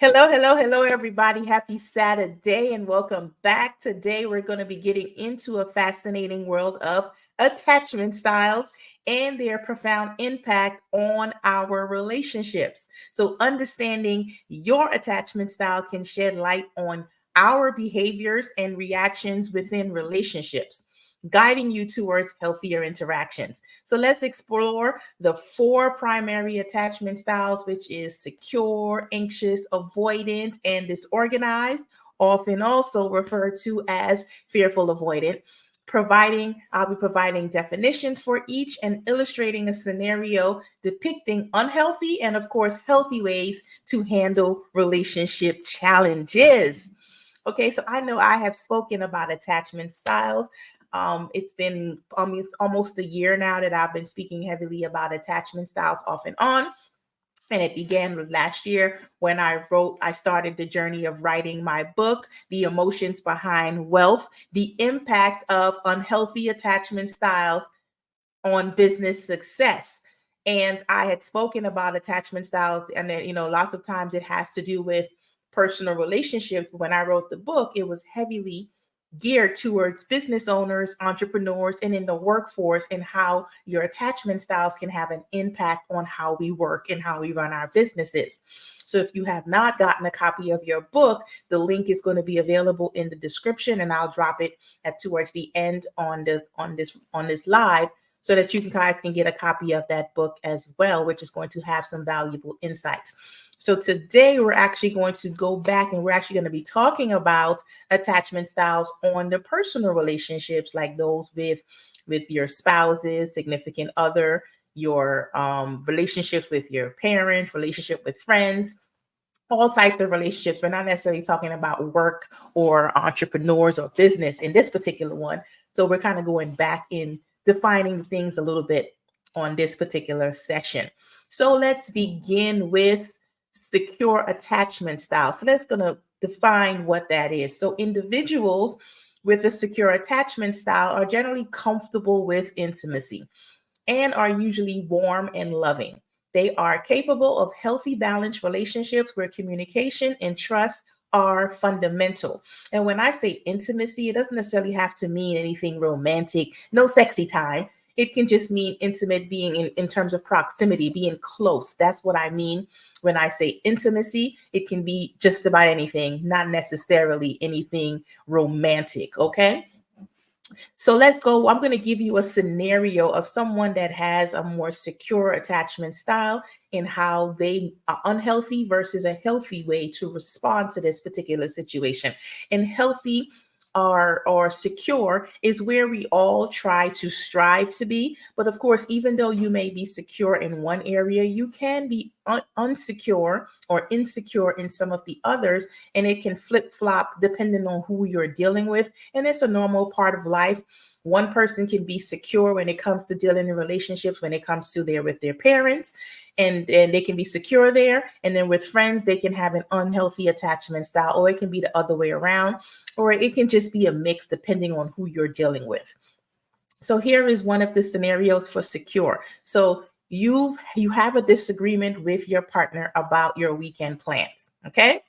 Hello, hello, hello, everybody. Happy Saturday and welcome back. Today, we're going to be getting into a fascinating world of attachment styles and their profound impact on our relationships. So, understanding your attachment style can shed light on our behaviors and reactions within relationships, guiding you towards healthier interactions. So let's explore the four primary attachment styles, which is secure, anxious, avoidant, and disorganized, often also referred to as fearful avoidant. I'll be providing definitions for each and illustrating a scenario depicting unhealthy and, of course, healthy ways to handle relationship challenges. Okay, so I know I have spoken about attachment styles. It's been almost a year now that I've been speaking heavily about attachment styles off and on. And it began last year when I started the journey of writing my book, The Emotions Behind Wealth, the impact of unhealthy attachment styles on business success. And I had spoken about attachment styles, and then, lots of times it has to do with personal relationships. When I wrote the book, it was heavily geared towards business owners, entrepreneurs, and in the workforce, and how your attachment styles can have an impact on how we work and how we run our businesses. So if you have not gotten a copy of your book, the link is going to be available in the description, and I'll drop it towards the end on this live, so that you guys can get a copy of that book as well, which is going to have some valuable insights. So today we're actually going to go back and we're actually going to be talking about attachment styles on the personal relationships, like those with your spouses, significant other, your relationships with your parents, relationship with friends, all types of relationships. We're not necessarily talking about work or entrepreneurs or business in this particular one. So we're kind of going back in defining things a little bit on this particular session. So let's begin with secure attachment style. So that's going to define what that is. So individuals with a secure attachment style are generally comfortable with intimacy and are usually warm and loving. They are capable of healthy, balanced relationships where communication and trust are fundamental. And when I say intimacy, it doesn't necessarily have to mean anything romantic, no sexy time. It can just mean intimate, being in terms of proximity, being close. That's what I mean when I say intimacy. It can be just about anything, not necessarily anything romantic, okay? So let's go. I'm going to give you a scenario of someone that has a more secure attachment style and how they are unhealthy versus a healthy way to respond to this particular situation. And healthy or secure is where we all try to strive to be. But of course, even though you may be secure in one area, you can be unsecure or insecure in some of the others, and it can flip flop depending on who you're dealing with. And it's a normal part of life. One person can be secure when it comes to dealing in relationships, when it comes to with their parents, and they can be secure there. And then with friends, they can have an unhealthy attachment style, or it can be the other way around, or it can just be a mix depending on who you're dealing with. So here is one of the scenarios for secure. So you have a disagreement with your partner about your weekend plans, okay?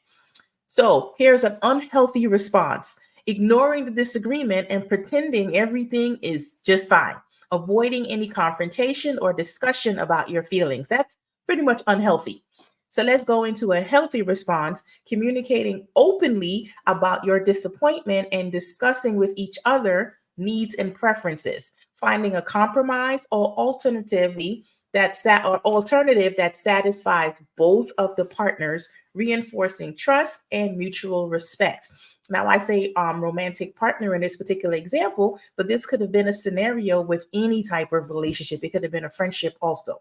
So here's an unhealthy response: ignoring the disagreement and pretending everything is just fine, avoiding any confrontation or discussion about your feelings. That's pretty much unhealthy. So let's go into a healthy response: communicating openly about your disappointment and discussing with each other needs and preferences, finding a compromise or alternative that satisfies both of the partners, reinforcing trust and mutual respect. Now, I say romantic partner in this particular example, but this could have been a scenario with any type of relationship. It could have been a friendship also.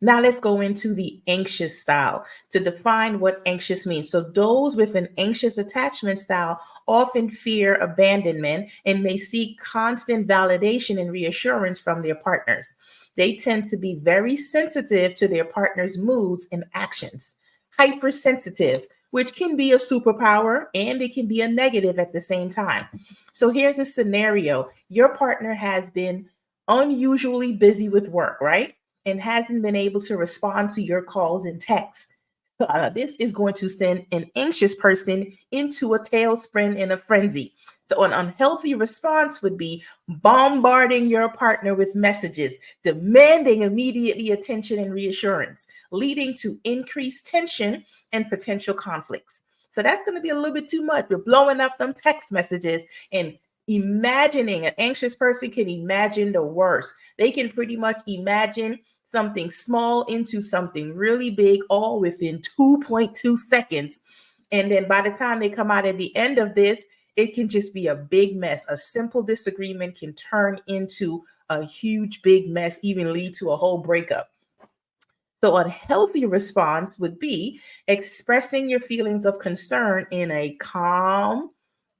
Now let's go into the anxious style to define what anxious means. So those with an anxious attachment style often fear abandonment and may seek constant validation and reassurance from their partners. They tend to be very sensitive to their partner's moods and actions. Hypersensitive, which can be a superpower and it can be a negative at the same time. So here's a scenario. Your partner has been unusually busy with work, right? And hasn't been able to respond to your calls and texts. This is going to send an anxious person into a tailspin in a frenzy. So, an unhealthy response would be bombarding your partner with messages, demanding immediately attention and reassurance, leading to increased tension and potential conflicts. So, that's going to be a little bit too much. We're blowing up them text messages and imagining. An anxious person can imagine the worst. They can pretty much imagine something small into something really big all within 2.2 seconds. And then by the time they come out at the end of this, it can just be a big mess. A simple disagreement can turn into a huge, big mess, even lead to a whole breakup. So, a healthy response would be expressing your feelings of concern in a calm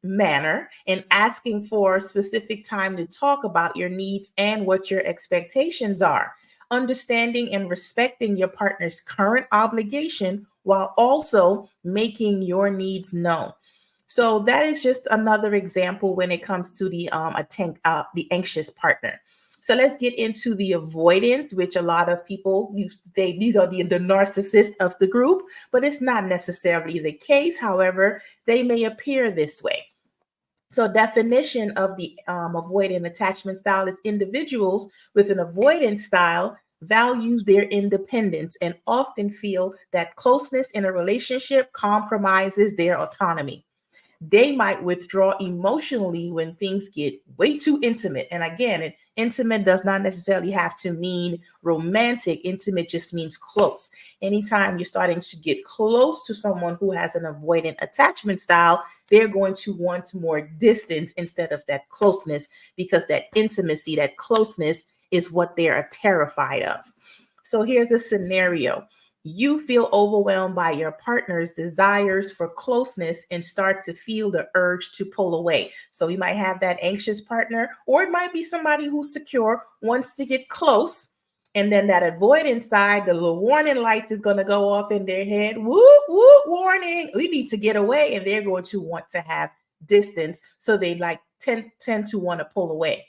manner and asking for a specific time to talk about your needs and what your expectations are. Understanding and respecting your partner's current obligation while also making your needs known. So that is just another example when it comes to the anxious partner. So let's get into the avoidance, which a lot of people use to say these are the narcissist of the group, but it's not necessarily the case. However, they may appear this way. So, definition of the avoidant attachment style is individuals with an avoidance style values their independence and often feel that closeness in a relationship compromises their autonomy. They might withdraw emotionally when things get way too intimate. And again, intimate does not necessarily have to mean romantic. Intimate just means close. Anytime you're starting to get close to someone who has an avoidant attachment style, they're going to want more distance instead of that closeness, because that intimacy, that closeness is what they're terrified of. So here's a scenario. You feel overwhelmed by your partner's desires for closeness and start to feel the urge to pull away. So you might have that anxious partner, or it might be somebody who's secure, wants to get close. And then that avoidance side, the little warning lights is going to go off in their head. Whoop, whoop, warning. We need to get away. And they're going to want to have distance. So they tend to want to pull away.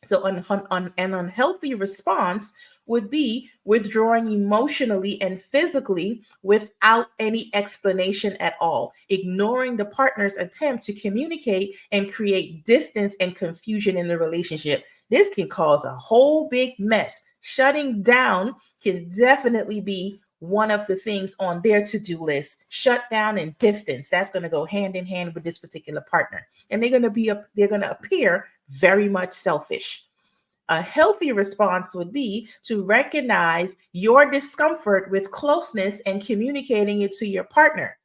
So an unhealthy response would be withdrawing emotionally and physically without any explanation at all, ignoring the partner's attempt to communicate and create distance and confusion in the relationship. This can cause a whole big mess. Shutting down can definitely be one of the things on their to-do list. Shut down and distance. That's going to go hand in hand with this particular partner. And they're going to appear very much selfish. A healthy response would be to recognize your discomfort with closeness and communicating it to your partner,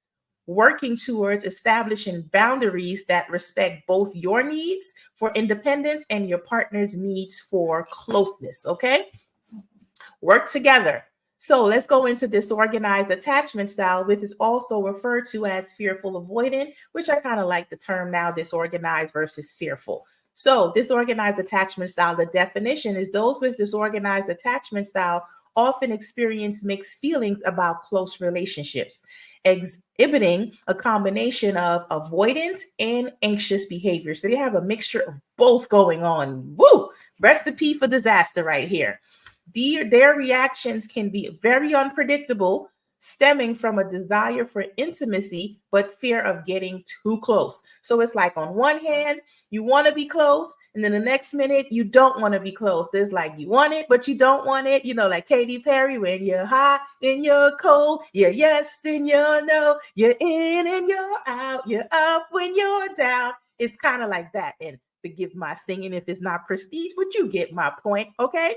working towards establishing boundaries that respect both your needs for independence and your partner's needs for closeness. Okay? Work together. So let's go into disorganized attachment style, which is also referred to as fearful avoidant, which I kind of like the term now, disorganized versus fearful. So disorganized attachment style, the definition is those with disorganized attachment style often experience mixed feelings about close relationships, exhibiting a combination of avoidant and anxious behavior. So they have a mixture of both going on. Woo! Recipe for disaster right here. Their reactions can be very unpredictable, stemming from a desire for intimacy, but fear of getting too close. So it's like on one hand, you want to be close, and then the next minute, you don't want to be close. It's like you want it, but you don't want it. You know, like Katy Perry, when you're hot and you're cold, you're yes and you're no, you're in and you're out, you're up when you're down. It's kind of like that. And forgive my singing if it's not prestige, but you get my point, okay?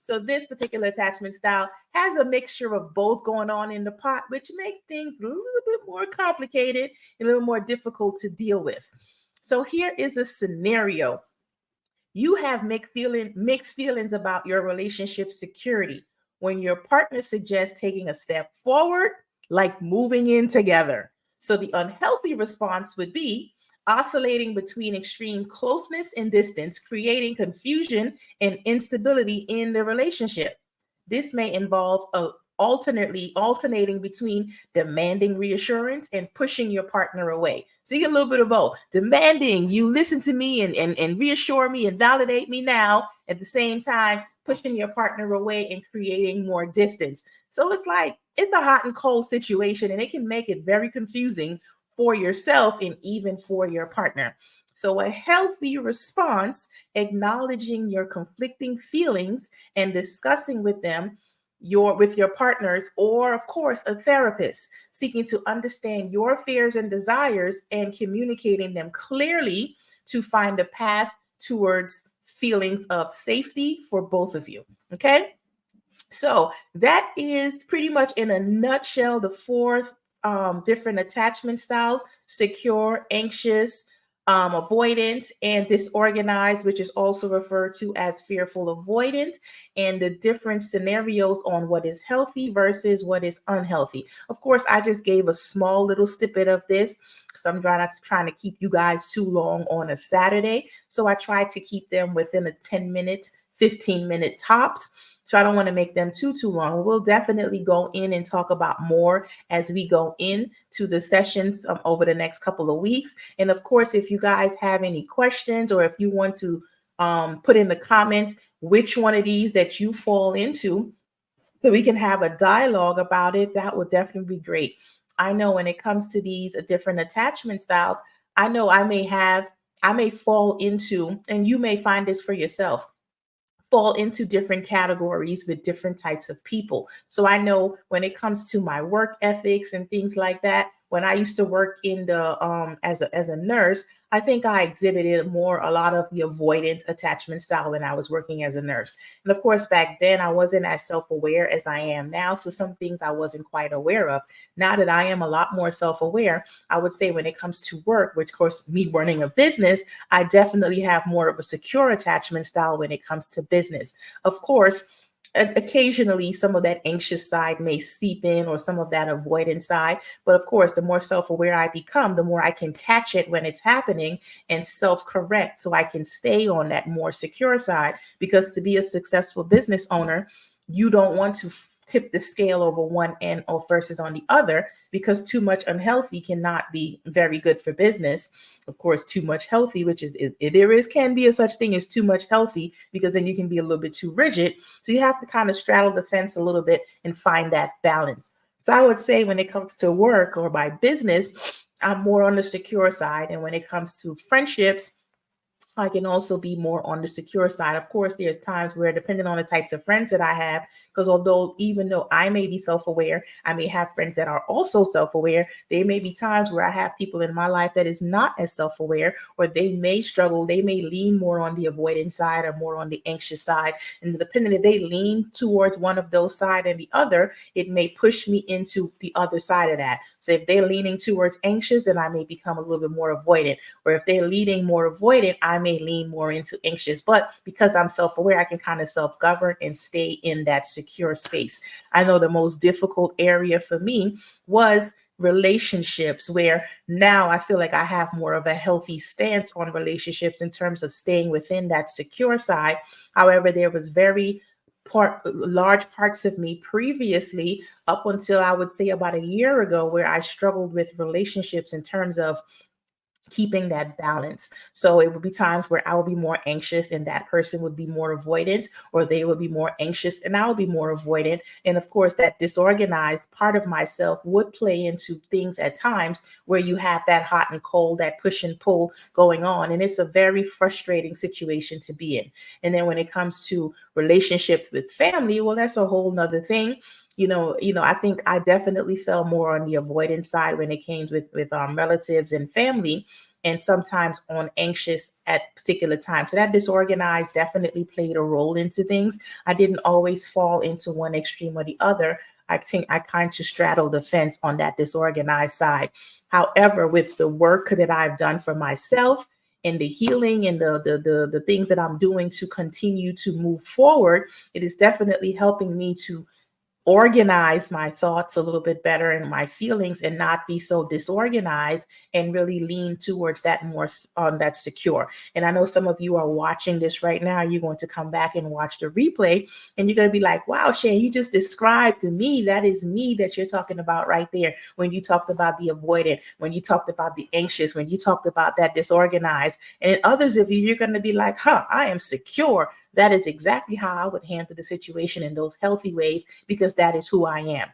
So this particular attachment style has a mixture of both going on in the pot, which makes things a little bit more complicated and a little more difficult to deal with. So here is a scenario. You have mixed feelings about your relationship security when your partner suggests taking a step forward, like moving in together. So the unhealthy response would be oscillating between extreme closeness and distance, creating confusion and instability in the relationship. This may involve alternating between demanding reassurance and pushing your partner away. So you get a little bit of both. Demanding you listen to me and reassure me and validate me now, at the same time pushing your partner away and creating more distance. So it's like it's a hot and cold situation, and it can make it very confusing for yourself and even for your partner. So, a healthy response, acknowledging your conflicting feelings and discussing with them with your partners, or of course a therapist, seeking to understand your fears and desires and communicating them clearly to find a path towards feelings of safety for both of you. Okay, so that is pretty much in a nutshell the four different attachment styles: secure, anxious, avoidant, and disorganized, which is also referred to as fearful avoidant, and the different scenarios on what is healthy versus what is unhealthy. Of course, I just gave a small little snippet of this because I'm trying to keep you guys too long on a Saturday. So I try to keep them within a 10-minute, 15-minute tops. So I don't want to make them too long. We'll definitely go in and talk about more as we go in to the sessions over the next couple of weeks. And of course, if you guys have any questions, or if you want to put in the comments which one of these that you fall into, so we can have a dialogue about it, that would definitely be great. I know when it comes to these different attachment styles, I know I may fall into, and you may find this for yourself, fall into different categories with different types of people. So I know when it comes to my work ethics and things like that, when I used to work in the as a nurse, I think I exhibited a lot of the avoidant attachment style when I was working as a nurse. And of course, back then I wasn't as self-aware as I am now. So some things I wasn't quite aware of. Now that I am a lot more self-aware, I would say when it comes to work, which of course me running a business, I definitely have more of a secure attachment style when it comes to business. Of course, occasionally some of that anxious side may seep in, or some of that avoidant side. But of course, the more self-aware I become, the more I can catch it when it's happening and self-correct, so I can stay on that more secure side. Because to be a successful business owner, you don't want to tip the scale over one end or versus on the other, because too much unhealthy cannot be very good for business. Of course, too much healthy, which is can be a such thing as too much healthy, because then you can be a little bit too rigid. So you have to kind of straddle the fence a little bit and find that balance. So I would say when it comes to work or my business, I'm more on the secure side. And when it comes to friendships, I can also be more on the secure side. Of course, there's times where, depending on the types of friends that I have, because even though I may be self-aware, I may have friends that are also self-aware. There may be times where I have people in my life that is not as self-aware, or they may struggle. They may lean more on the avoidance side or more on the anxious side. And depending if they lean towards one of those sides and the other, it may push me into the other side of that. So if they're leaning towards anxious, then I may become a little bit more avoidant. Or if they're leaning more avoidant, I may lean more into anxious. But because I'm self-aware, I can kind of self-govern and stay in that secure space. I know the most difficult area for me was relationships, where now I feel like I have more of a healthy stance on relationships in terms of staying within that secure side. However, there was large parts of me previously, up until I would say about a year ago, where I struggled with relationships in terms of keeping that balance. So it would be times where I would be more anxious and that person would be more avoidant, or they would be more anxious and I would be more avoidant. And of course, that disorganized part of myself would play into things at times where you have that hot and cold, that push and pull going on. And it's a very frustrating situation to be in. And then when it comes to relationships with family, well, that's a whole nother thing. I think I definitely fell more on the avoidance side when it came with relatives and family, and sometimes on anxious at particular times. So that disorganized definitely played a role into things. I didn't always fall into one extreme or the other. I think I kind of straddled the fence on that disorganized side. However, with the work that I've done for myself and the healing and the things that I'm doing to continue to move forward, it is definitely helping me to organize my thoughts a little bit better and my feelings, and not be so disorganized, and really lean towards that more on that secure. And I know some of you are watching this right now. You're going to come back and watch the replay, and you're going to be like, wow, Shane, you just described to me, that is me that you're talking about right there. When you talked about the avoidant, when you talked about the anxious, when you talked about that disorganized, and others of you, you're going to be like, I am secure. That is exactly how I would handle the situation in those healthy ways, because that is who I am.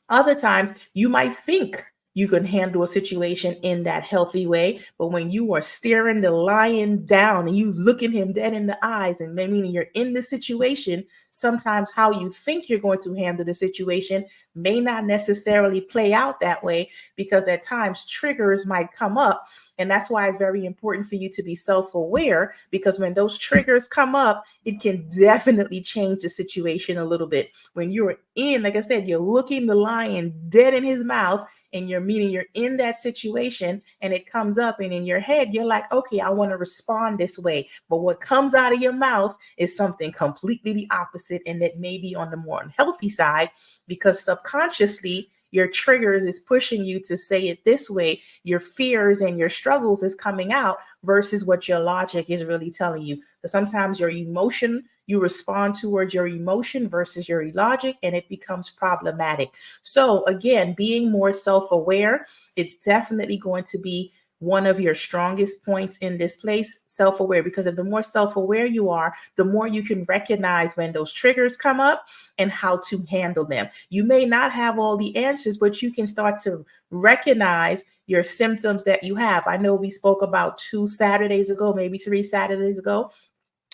Other times you might think you can handle a situation in that healthy way, but when you are staring the lion down and you looking him dead in the eyes, and meaning you're in the situation, sometimes how you think you're going to handle the situation may not necessarily play out that way, because at times triggers might come up. And that's why it's very important for you to be self-aware, because when those triggers come up, it can definitely change the situation a little bit. When you're in, like I said, you're looking the lion dead in his mouth, and you're meaning you're in that situation, and it comes up, and in your head you're like, okay, I want to respond this way, but what comes out of your mouth is something completely the opposite, and that may be on the more unhealthy side, because subconsciously your triggers is pushing you to say it this way. Your fears and your struggles is coming out versus what your logic is really telling you. So sometimes your emotion, you respond towards your emotion versus your logic, and it becomes problematic. So again, being more self-aware, it's definitely going to be one of your strongest points in this place, self-aware, because if the more self-aware you are, the more you can recognize when those triggers come up and how to handle them. You may not have all the answers, but you can start to recognize your symptoms that you have. I know we spoke about 2 Saturdays ago, maybe 3 Saturdays ago,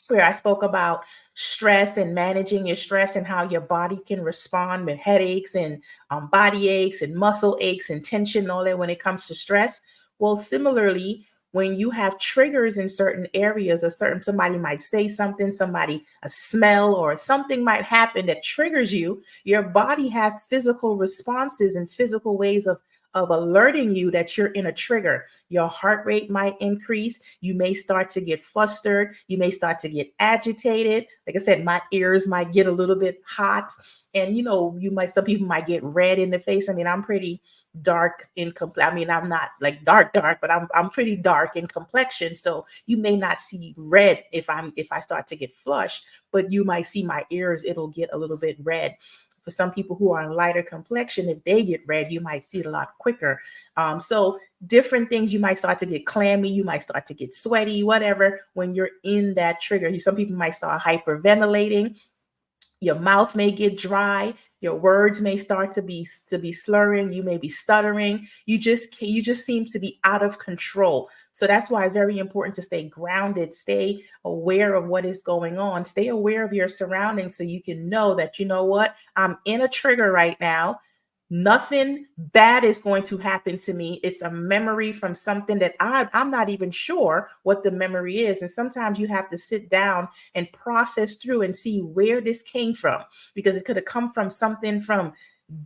where I spoke about stress and managing your stress and how your body can respond with headaches and body aches and muscle aches and tension and all that when it comes to stress. Well, similarly, when you have triggers in certain areas, or certain somebody might say something, somebody a smell or something might happen that triggers you, your body has physical responses and physical ways of alerting you that you're in a trigger. Your heart rate might increase. You may start to get flustered. You may start to get agitated. Like I said, my ears might get a little bit hot. And some people might get red in the face. I mean, I'm pretty dark in I mean, I'm not like dark, but I'm pretty dark in complexion. So you may not see red if I start to get flushed, but you might see my ears, it'll get a little bit red. For some people who are in lighter complexion, if they get red, you might see it a lot quicker. So different things, you might start to get clammy, you might start to get sweaty, whatever, when you're in that trigger. Some people might start hyperventilating. Your mouth may get dry. Your words may start to be slurring. You may be stuttering. You just seem to be out of control. So that's why it's very important to stay grounded, stay aware of what is going on, stay aware of your surroundings, so you can know that, you know what, I'm in a trigger right now. Nothing bad is going to happen to me. It's a memory from something that I'm not even sure what the memory is. And sometimes you have to sit down and process through and see where this came from, because it could have come from something from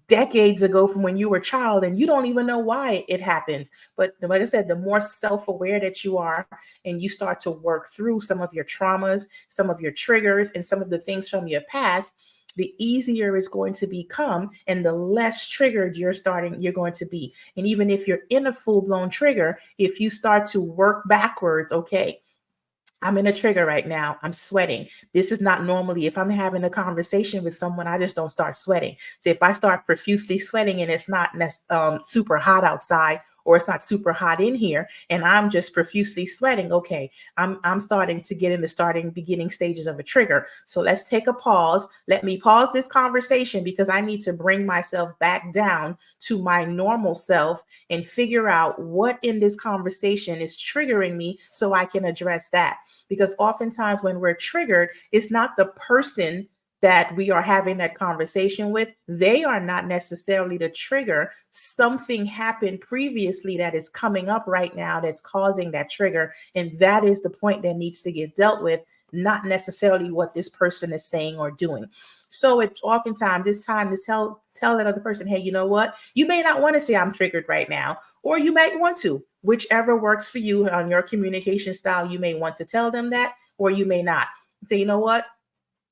decades ago, from when you were a child, and you don't even know why it happened. But like I said, the more self-aware that you are, and you start to work through some of your traumas, some of your triggers, and some of the things from your past, the easier it's going to become, and the less triggered you're going to be. And even if you're in a full-blown trigger, if you start to work backwards, okay, I'm in a trigger right now. I'm sweating. This is not normally, if I'm having a conversation with someone, I just don't start sweating. So if I start profusely sweating and it's not super hot outside, or it's not super hot in here, and I'm just profusely sweating, okay, I'm starting to get in the beginning stages of a trigger. So let's take a pause. Let me pause this conversation, because I need to bring myself back down to my normal self and figure out what in this conversation is triggering me, so I can address that. Because oftentimes when we're triggered, it's not the person that we are having that conversation with. They are not necessarily the trigger. Something happened previously that is coming up right now that's causing that trigger. And that is the point that needs to get dealt with, not necessarily what this person is saying or doing. So it's oftentimes it's time to tell that other person, hey, you know what? You may not want to say I'm triggered right now, or you might want to, whichever works for you on your communication style. You may want to tell them that, or you may not. So you know what?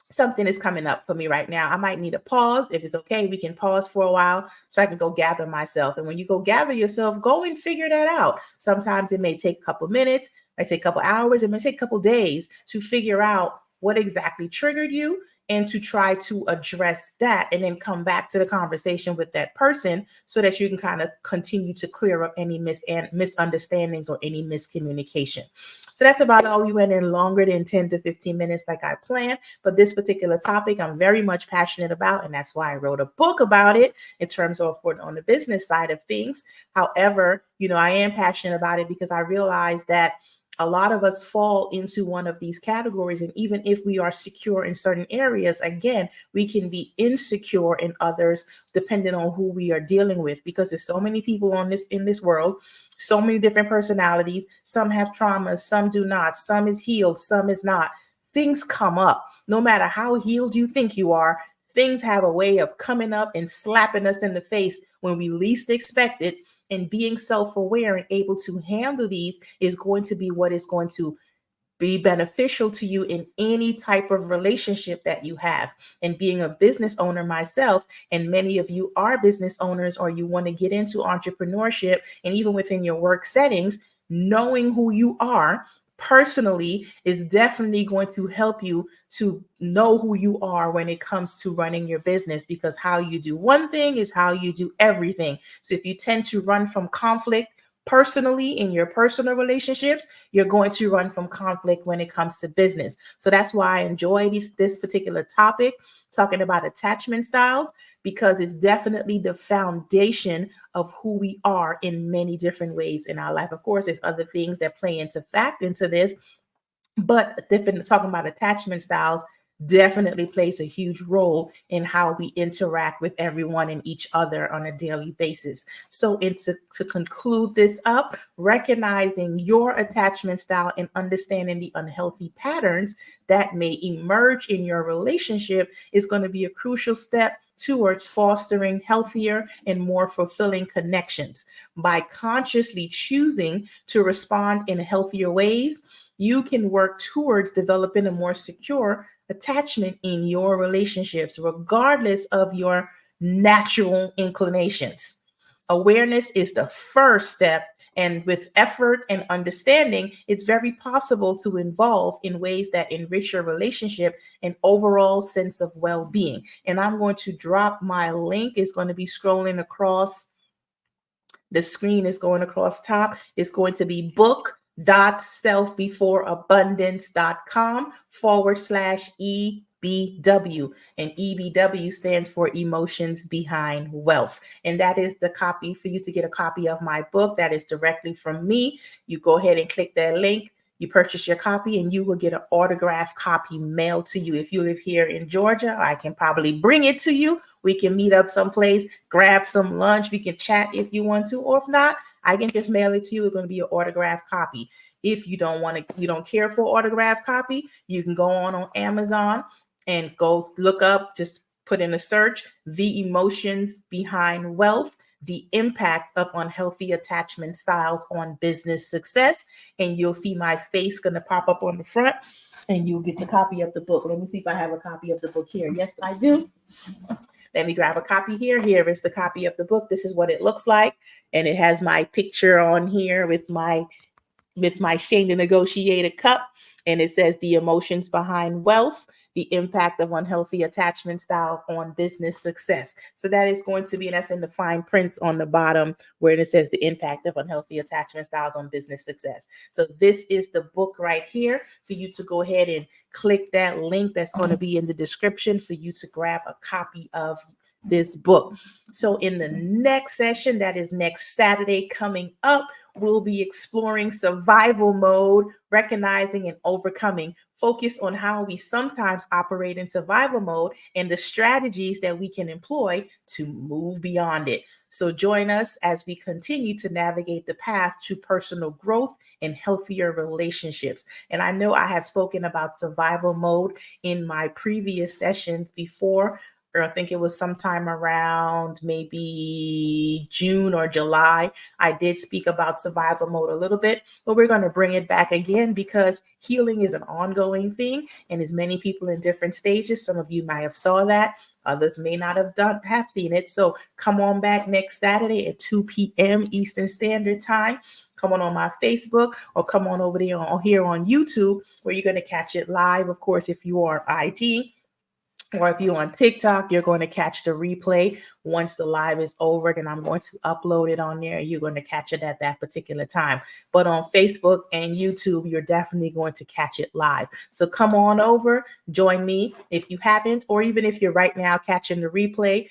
Something is coming up for me right now. I might need a pause. If it's okay, we can pause for a while so I can go gather myself. And when you go gather yourself, go and figure that out. Sometimes it may take a couple minutes, it might take a couple hours, it may take a couple days to figure out what exactly triggered you. and to try to address that and then come back to the conversation with that person so that you can kind of continue to clear up any misunderstandings or any miscommunication. So that's about all. We went in longer than 10 to 15 minutes like I planned, but this particular topic I'm very much passionate about, and that's why I wrote a book about it in terms of on the business side of things. However, I am passionate about it because I realize that a lot of us fall into one of these categories. And even if we are secure in certain areas, again, we can be insecure in others depending on who we are dealing with, because there's so many people in this world, so many different personalities. Some have traumas, some do not, some is healed, some is not. Things come up. No matter how healed you think you are, things have a way of coming up and slapping us in the face when we least expect it. And being self-aware and able to handle these is going to be what is going to be beneficial to you in any type of relationship that you have. And being a business owner myself, and many of you are business owners or you want to get into entrepreneurship, and even within your work settings, knowing who you are personally is definitely going to help you to know who you are when it comes to running your business, because how you do one thing is how you do everything. So if you tend to run from conflict personally in your personal relationships, you're going to run from conflict when it comes to business. So that's why I enjoy this particular topic, talking about attachment styles, because it's definitely the foundation of who we are in many different ways in our life. Of course, there's other things that play into this, but talking about attachment styles definitely plays a huge role in how we interact with everyone and each other on a daily basis. So to conclude this up, recognizing your attachment style and understanding the unhealthy patterns that may emerge in your relationship is going to be a crucial step towards fostering healthier and more fulfilling connections. By consciously choosing to respond in healthier ways, you can work towards developing a more secure attachment in your relationships, regardless of your natural inclinations. Awareness is the first step, and with effort and understanding, it's very possible to evolve in ways that enrich your relationship and overall sense of well-being. And I'm going to drop my link. It's going to be scrolling across the screen, is going across top. It's going to be book.selfbeforeabundance.com/EBW. And EBW stands for Emotions Behind Wealth. And that is the copy for you to get a copy of my book. That is directly from me. You go ahead and click that link. You purchase your copy and you will get an autographed copy mailed to you. If you live here in Georgia, I can probably bring it to you. We can meet up someplace, grab some lunch. We can chat if you want to, or if not, I can just mail it to you. It's going to be an autographed copy. If you don't care for autographed copy, you can go on Amazon and go look up, just put in a search, The Emotions Behind Wealth, the impact of unhealthy attachment styles on business success. And you'll see my face going to pop up on the front and you'll get the copy of the book. Let me see if I have a copy of the book here. Yes, I do. Let me grab a copy here. Here is the copy of the book. This is what it looks like. And it has my picture on here with my Shane the Negotiator cup. And it says The Emotions Behind Wealth, the impact of unhealthy attachment style on business success. So that is going to be, and that's in the fine prints on the bottom where it says the impact of unhealthy attachment styles on business success. So this is the book right here for you to go ahead and click that link that's going to be in the description for you to grab a copy of this book. So in the next session, that is next Saturday coming up, we'll be exploring survival mode, recognizing and overcoming. Focus on how we sometimes operate in survival mode and the strategies that we can employ to move beyond it. So join us as we continue to navigate the path to personal growth and healthier relationships. And I know I have spoken about survival mode in my previous sessions before, or I think it was sometime around maybe June or July. I did speak about survival mode a little bit, but we're going to bring it back again because healing is an ongoing thing, and as many people in different stages. Some of you might have saw that, others may not have seen it. So come on back next Saturday at 2 p.m. Eastern Standard Time. Come on my Facebook, or come on over there here on YouTube, where you're going to catch it live. Of course, if you are IG, Or if you're on TikTok, you're going to catch the replay once the live is over. Then I'm going to upload it on there. You're going to catch it at that particular time. But on Facebook and YouTube, you're definitely going to catch it live. So come on over, join me if you haven't, or even if you're right now catching the replay.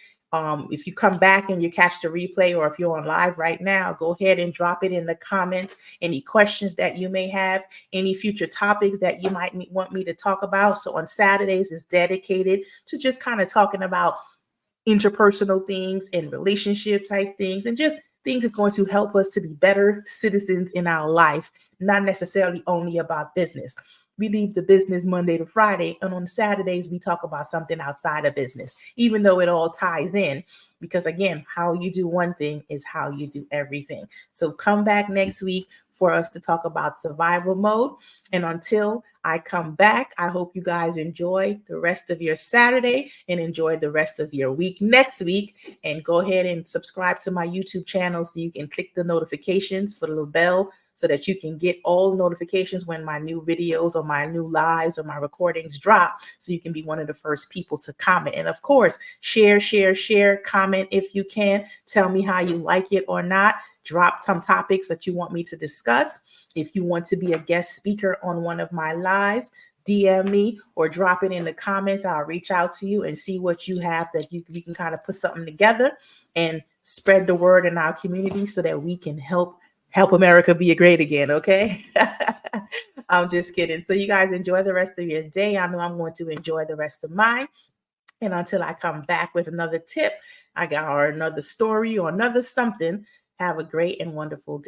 If you come back and you catch the replay, or if you're on live right now, go ahead and drop it in the comments. Any questions that you may have, any future topics that you might want me to talk about. So on Saturdays is dedicated to just kind of talking about interpersonal things and relationship type things, and just things that's going to help us to be better citizens in our life, not necessarily only about business. We leave the business Monday to Friday, and on Saturdays we talk about something outside of business, even though it all ties in, because again, how you do one thing is how you do everything. So come back next week for us to talk about survival mode. And until I come back, I hope you guys enjoy the rest of your Saturday and enjoy the rest of your week next week. And go ahead and subscribe to my YouTube channel so you can click the notifications for the little bell, so that you can get all notifications when my new videos or my new lives or my recordings drop, so you can be one of the first people to comment. And of course, share, comment if you can. Tell me how you like it or not. Drop some topics that you want me to discuss. If you want to be a guest speaker on one of my lives, DM me or drop it in the comments. I'll reach out to you and see what you have that we can kind of put something together and spread the word in our community so that we can help America be great again, okay? I'm just kidding. So you guys enjoy the rest of your day. I know I'm going to enjoy the rest of mine. And until I come back with another tip, or another story or another something, have a great and wonderful day.